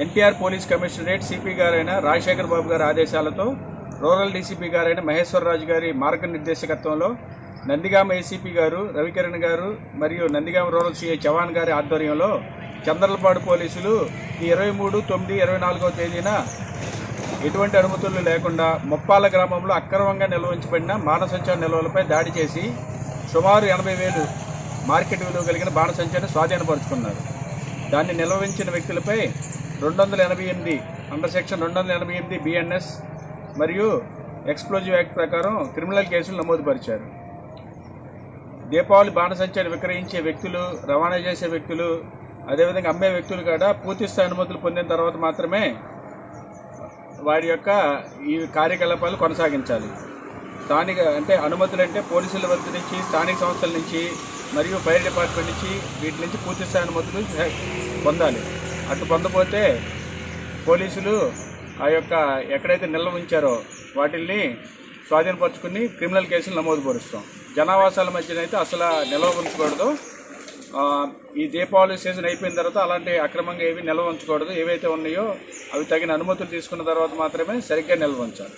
NTR police commissionerate CP గారైన రాజశేఖర్ బాబు గారి ఆదేశాలతో రూరల్ డీసీపీ గారైన మహేశ్వరరాజు గారి మార్గనిర్దేశకత్వంలో నందిగామ ఏసీపీ గారు రవికిరణ్ గారు మరియు నందిగామ రూరల్ సిఐ చవాన్ గారి ఆధ్వర్యంలో చంద్రలపాడు పోలీసులు ఈ 23/9/24వ తేదీన ఎటువంటి అనుమతులు లేకుండా ముప్పాల గ్రామంలో అక్రమంగా నిల్వ ఉంచబడిన బాణసంచా నిల్వలపై దాడి చేసి సుమారు 80,000 మార్కెట్ విలువ కలిగిన బాణసంచాను స్వాధీనపరుచుకున్నారు. దాన్ని నిల్వ ఉంచిన వ్యక్తులపై 288 అండర్ సెక్షన్ 288 BNS మరియు ఎక్స్ప్లోజివ్ యాక్ట్ ప్రకారం క్రిమినల్ కేసులు నమోదు పరిచారు. దీపావళి బాణసంచాన్ని విక్రయించే వ్యక్తులు, రవాణా చేసే వ్యక్తులు, అదేవిధంగా అమ్మే వ్యక్తులు కూడా పూర్తిస్థాయి అనుమతులు పొందిన తర్వాత మాత్రమే వారి యొక్క ఈ కార్యకలాపాలు కొనసాగించాలి. స్థానిక అనుమతులు అంటే పోలీసుల వద్ద నుంచి, స్థానిక సంస్థల నుంచి మరియు ఫైర్ డిపార్ట్మెంట్ నుంచి వీటి నుంచి పూర్తిస్థాయి అనుమతులు పొందాలి. అటు పొందకపోతే పోలీసులు ఆ యొక్క ఎక్కడైతే నిల్వ ఉంచారో వాటిల్ని స్వాధీనపరుచుకుని క్రిమినల్ కేసులు నమోదు పరుస్తాం. జనావాసాల మధ్యన అయితే అసలు నిల్వ ఉంచకూడదు. ఈ దీపావళి సీజన్ అయిపోయిన తర్వాత అలాంటి అక్రమంగా ఏవి నిల్వ ఉంచకూడదు. ఏవైతే ఉన్నాయో అవి తగిన అనుమతులు తీసుకున్న తర్వాత మాత్రమే సరిగ్గా నిల్వ ఉంచాలి.